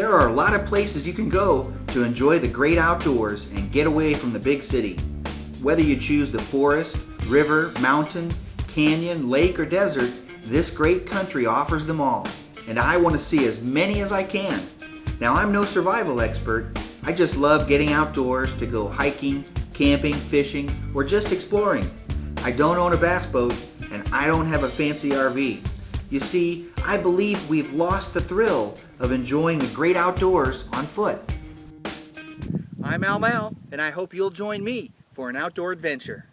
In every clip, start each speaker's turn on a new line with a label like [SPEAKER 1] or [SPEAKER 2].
[SPEAKER 1] There are a lot of places you can go to enjoy the great outdoors and get away from the big city. Whether you choose the forest, river, mountain, canyon, lake, or desert, this great country offers them all, and I want to see as many as I can. Now, I'm no survival expert. I just love getting outdoors to go hiking, camping, fishing, or just exploring. I don't own a bass boat, and I don't have a fancy RV. You see, I believe we've lost the thrill of enjoying the great outdoors on foot. I'm Al Mal, and I hope you'll join me for an outdoor adventure.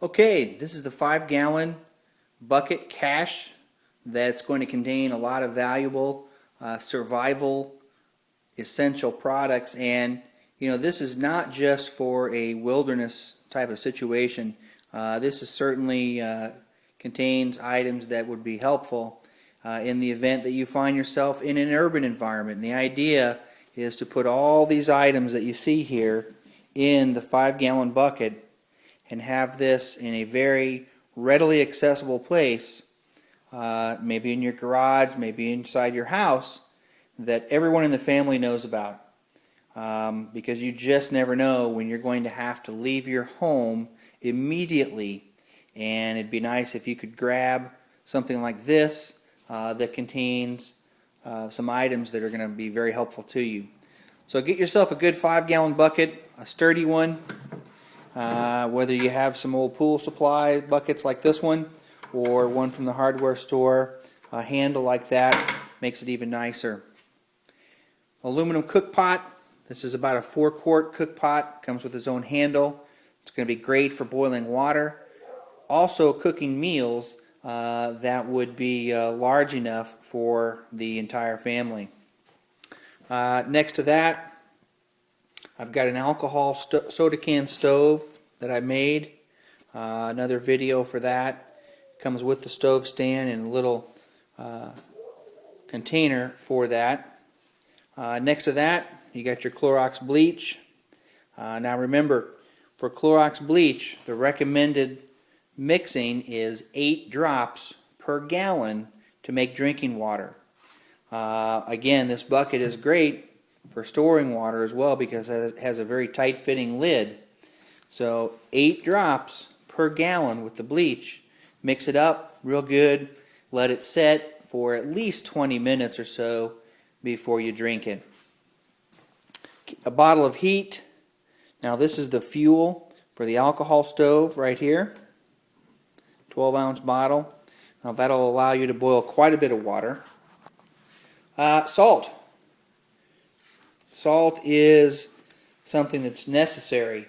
[SPEAKER 1] Okay, this is the 5-gallon bucket cache that's going to contain a lot of valuable survival essential products. And you know, this is not just for a wilderness type of situation. This is certainly contains items that would be helpful in the event that you find yourself in an urban environment. And the idea is to put all these items that you see here in the 5-gallon bucket and have this in a very readily accessible place, maybe in your garage, maybe inside your house, that everyone in the family knows about. Because you just never know when you're going to have to leave your home immediately, and it'd be nice if you could grab something like this that contains some items that are going to be very helpful to you. So get yourself a good 5-gallon bucket, a sturdy one, whether you have some old pool supply buckets like this one or one from the hardware store. A handle like that makes it even nicer. Aluminum cook pot. This is about a 4-quart cook pot. Comes with its own handle. It's going to be great for boiling water. Also cooking meals that would be large enough for the entire family. Next to that, I've got an alcohol soda can stove that I made. Another video for that. Comes with the stove stand and a little container for that. Next to that, you got your Clorox bleach. Now remember, for Clorox bleach, the recommended mixing is 8 drops per gallon to make drinking water. Again, this bucket is great for storing water as well because it has a very tight fitting lid. So 8 drops per gallon with the bleach. Mix it up real good. Let it set for at least 20 minutes or so before you drink it. A bottle of heat. Now this is the fuel for the alcohol stove right here. 12-ounce bottle. Now that'll allow you to boil quite a bit of water. Salt. Salt is something that's necessary,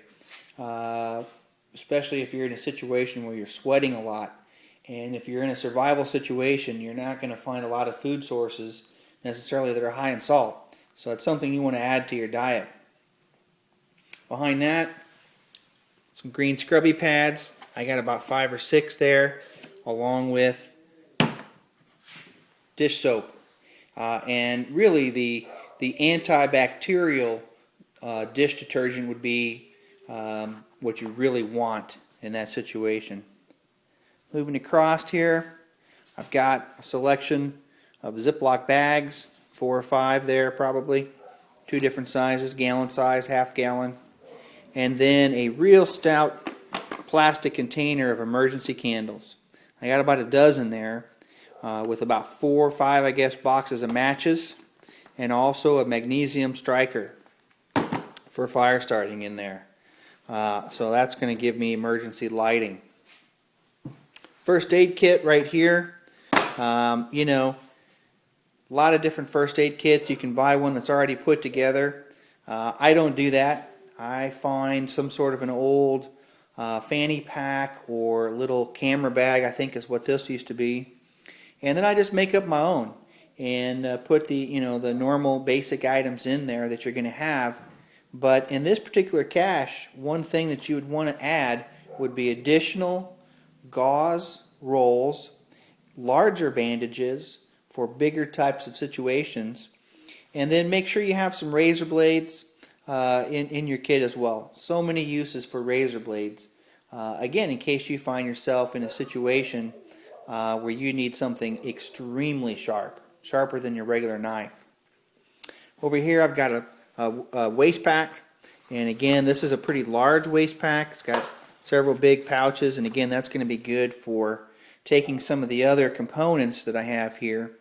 [SPEAKER 1] especially if you're in a situation where you're sweating a lot. And if you're in a survival situation, you're not going to find a lot of food sources necessarily that are high in salt. So it's something you want to add to your diet. Behind that, some green scrubby pads. I got about 5 or 6 there, along with dish soap. And really the antibacterial dish detergent would be what you really want in that situation. Moving across here, I've got a selection of Ziploc bags, 4 or 5 there probably, 2 different sizes, gallon size, half gallon, and then a real stout plastic container of emergency candles. I got about a dozen there with about 4 or 5, I guess, boxes of matches, and also a magnesium striker for fire starting in there. So that's going to give me emergency lighting. First aid kit right here. You know, a lot of different first aid kits. You can buy one that's already put together. I don't do that. I find some sort of an old fanny pack or little camera bag, I think is what this used to be. And then I just make up my own and put the normal basic items in there that you're going to have. But in this particular cache, one thing that you would want to add would be additional gauze rolls, larger bandages for bigger types of situations, and then make sure you have some razor blades in your kit as well. So many uses for razor blades. Again, in case you find yourself in a situation where you need something extremely sharp, sharper than your regular knife. Over here I've got a waste pack, and again this is a pretty large waste pack. It's got several big pouches, and again that's going to be good for taking some of the other components that I have here,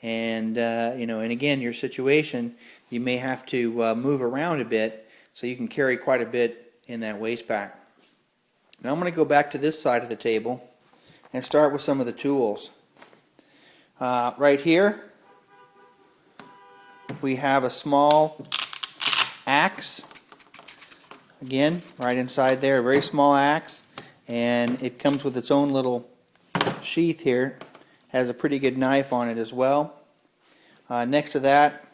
[SPEAKER 1] and and again your situation, you may have to move around a bit, so you can carry quite a bit in that waste pack. Now I'm going to go back to this side of the table and start with some of the tools. Right here we have a small axe, again right inside there, a very small axe, and it comes with its own little sheath here. Has a pretty good knife on it as well. Next to that,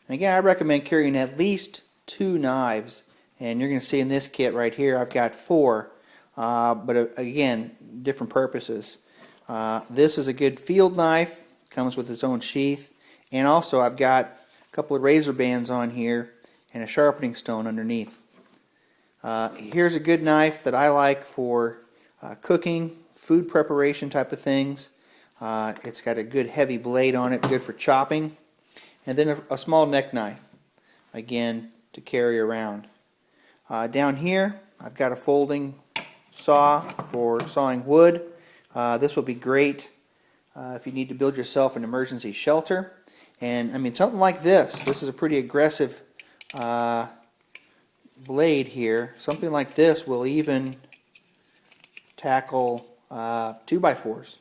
[SPEAKER 1] and again I recommend carrying at least 2 knives, and you're going to see in this kit right here I've got 4, but again different purposes. This is a good field knife, comes with its own sheath, and also I've got a couple of razor bands on here and a sharpening stone underneath. Here's a good knife that I like for cooking, food preparation type of things. It's got a good heavy blade on it, good for chopping. And then a small neck knife, again to carry around. Down here I've got a folding saw for sawing wood. This will be great if you need to build yourself an emergency shelter. And I mean something like this is a pretty aggressive blade here. Something like this will even tackle 2x4s,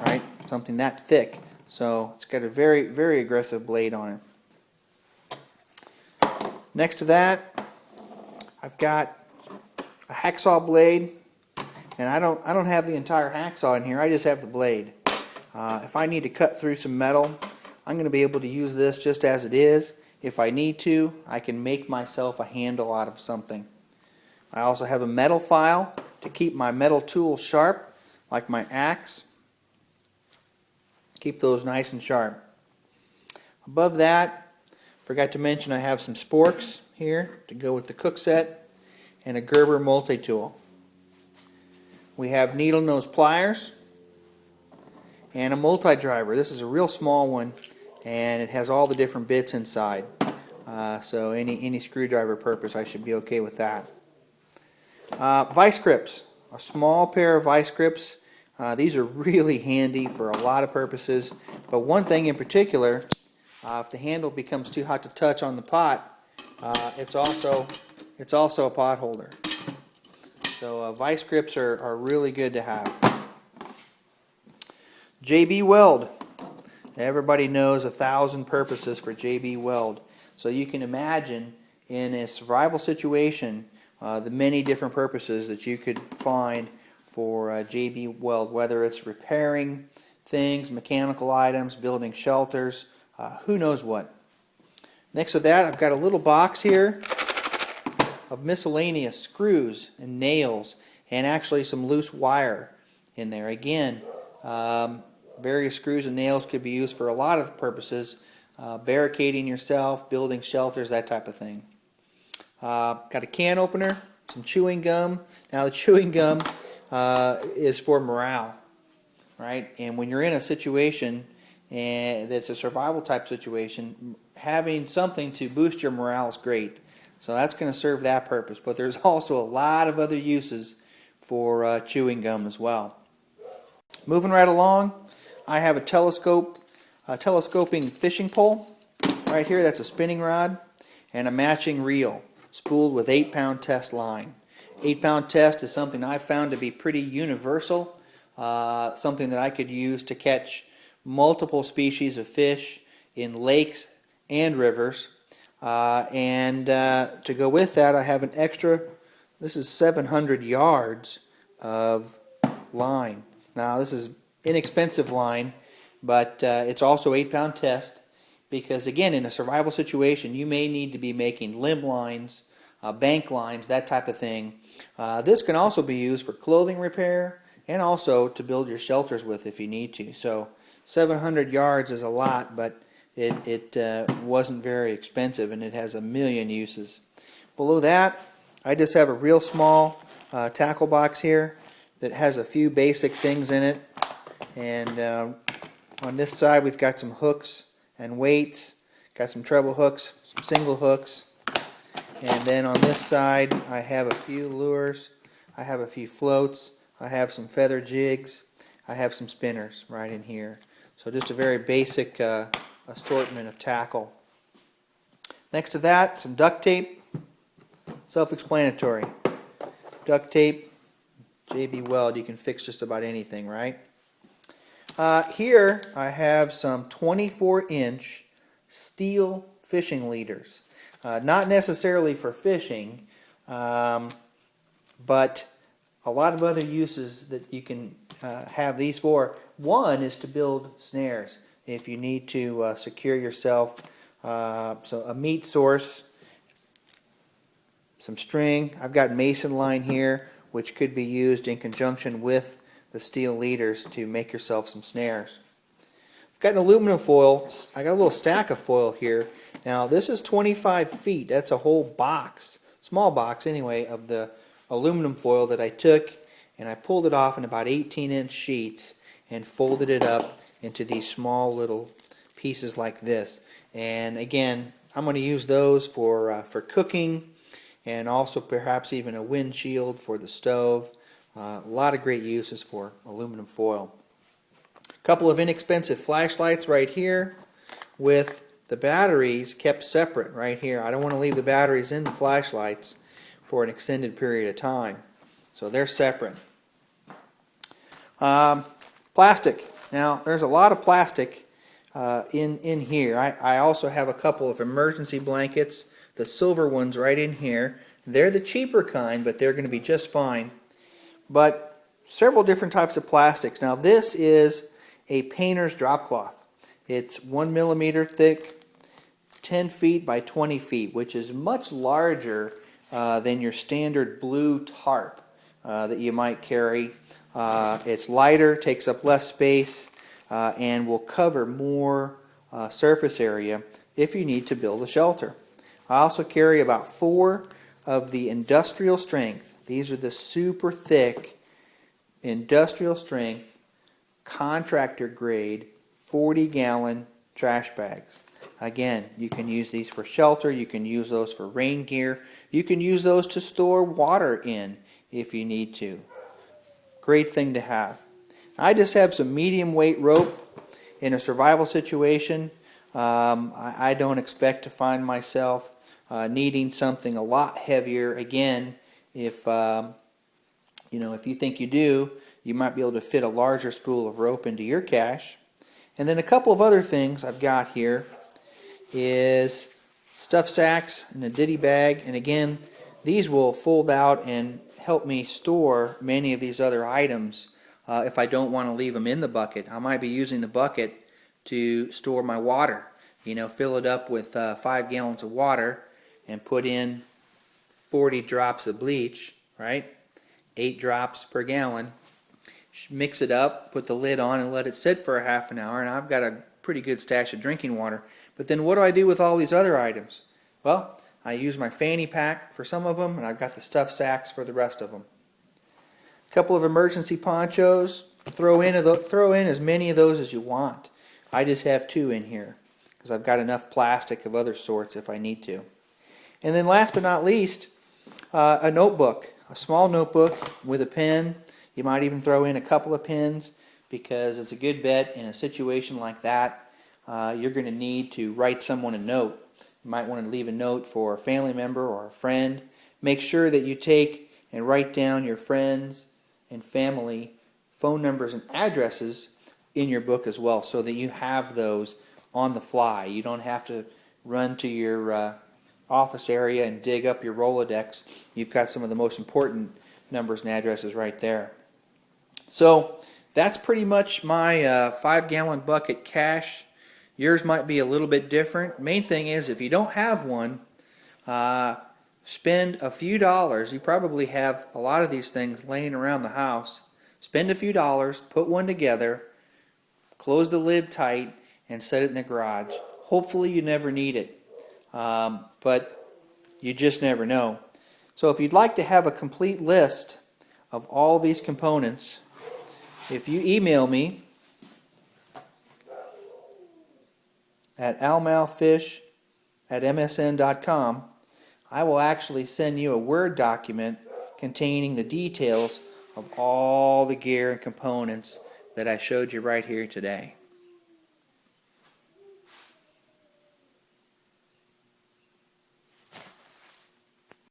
[SPEAKER 1] right? Something that thick. So it's got a very, very aggressive blade on it. Next to that, I've got a hacksaw blade, and I don't have the entire hacksaw in here. I just have the blade. If I need to cut through some metal, I'm going to be able to use this just as it is. If I need to, I can make myself a handle out of something. I also have a metal file to keep my metal tools sharp, like my axe. Keep those nice and sharp. Above that, forgot to mention I have some sporks here to go with the cook set, and a Gerber multi-tool. We have needle nose pliers and a multi-driver. This is a real small one, and it has all the different bits inside. So any screwdriver purpose, I should be okay with that. Vice grips, a small pair of vice grips. These are really handy for a lot of purposes, but one thing in particular, if the handle becomes too hot to touch on the pot, it's also a pot holder. So vice grips are really good to have. JB Weld. Everybody knows 1,000 purposes for JB Weld. So you can imagine in a survival situation the many different purposes that you could find for JB Weld, whether it's repairing things, mechanical items, building shelters, who knows what. Next to that, I've got a little box here of miscellaneous screws and nails, and actually some loose wire in there. Again, various screws and nails could be used for a lot of purposes, barricading yourself, building shelters, that type of thing. Got a can opener, some chewing gum. Now the chewing gum is for morale, right? And when you're in a situation that's a survival type situation, having something to boost your morale is great. So that's going to serve that purpose. But there's also a lot of other uses for chewing gum as well. Moving right along, I have a telescoping fishing pole right here. That's a spinning rod, and a matching reel spooled with 8-pound test line. 8-pound test is something I found to be pretty universal, something that I could use to catch multiple species of fish in lakes and rivers. And to go with that, I have an extra, this is 700 yards of line. Now this is inexpensive line, but it's also 8-pound test, because again, in a survival situation you may need to be making limb lines, bank lines, that type of thing. This can also be used for clothing repair and also to build your shelters with if you need to. So 700 yards is a lot, but it wasn't very expensive, and it has a million uses. Below that, I just have a real small tackle box here that has a few basic things in it. And on this side we've got some hooks and weights, got some treble hooks, some single hooks. And then on this side I have a few lures, I have a few floats, I have some feather jigs, I have some spinners right in here. So just a very basic assortment of tackle. Next to that, some duct tape, self-explanatory. Duct tape, JB Weld, you can fix just about anything, right? Here I have some 24-inch steel fishing leaders. Not necessarily for fishing, but a lot of other uses that you can have these for. One is to build snares if you need to secure yourself. So a meat source, some string. I've got mason line here, which could be used in conjunction with the steel leaders to make yourself some snares. I've got an aluminum foil. I got a little stack of foil here. Now this is 25 feet. That's a whole box, small box anyway, of the aluminum foil that I took and I pulled it off in about 18-inch sheets and folded it up into these small little pieces like this. And again, I'm going to use those for cooking, and also perhaps even a windshield for the stove. A lot of great uses for aluminum foil. A couple of inexpensive flashlights right here with the batteries kept separate right here. I don't want to leave the batteries in the flashlights for an extended period of time. So they're separate. Plastic. Now there's a lot of plastic in here. I also have a couple of emergency blankets, the silver ones right in here. They're the cheaper kind, but they're going to be just fine. But several different types of plastics. Now this is a painter's drop cloth. It's 1 millimeter thick, 10 feet by 20 feet, which is much larger than your standard blue tarp that you might carry. It's lighter, takes up less space, and will cover more surface area if you need to build a shelter. I also carry about 4 of the industrial strength. These are the super thick industrial strength contractor grade 40-gallon trash bags. Again, you can use these for shelter, you can use those for rain gear, you can use those to store water in if you need to. Great thing to have. I just have some medium weight rope in a survival situation. I don't expect to find myself needing something a lot heavier. Again, if if you think you do, you might be able to fit a larger spool of rope into your cache. And then a couple of other things I've got here is stuff sacks and a ditty bag. And again, these will fold out and help me store many of these other items if I don't want to leave them in the bucket. I might be using the bucket to store my water. Fill it up with 5 gallons of water and put in 40 drops of bleach, right? 8 drops per gallon. Mix it up, put the lid on, and let it sit for a half an hour, and I've got a pretty good stash of drinking water. But then what do I do with all these other items? Well, I use my fanny pack for some of them, and I've got the stuff sacks for the rest of them. A couple of emergency ponchos. Throw in as many of those as you want. I just have 2 in here because I've got enough plastic of other sorts if I need to. And then last but not least, a notebook, a small notebook with a pen. You might even throw in a couple of pens because it's a good bet in a situation like that. You're going to need to write someone a note. You might want to leave a note for a family member or a friend. Make sure that you take and write down your friends and family phone numbers and addresses in your book as well, so that you have those on the fly. You don't have to run to your office area and dig up your Rolodex. You've got some of the most important numbers and addresses right there. So that's pretty much my 5-gallon bucket cache. Yours might be a little bit different. Main thing is, if you don't have one, spend a few dollars. You probably have a lot of these things laying around the house. Spend a few dollars, put one together, close the lid tight, and set it in the garage. Hopefully you never need it, but you just never know. So if you'd like to have a complete list of all these components, if you email me at almalfish@msn.com, I will actually send you a Word document containing the details of all the gear and components that I showed you right here today.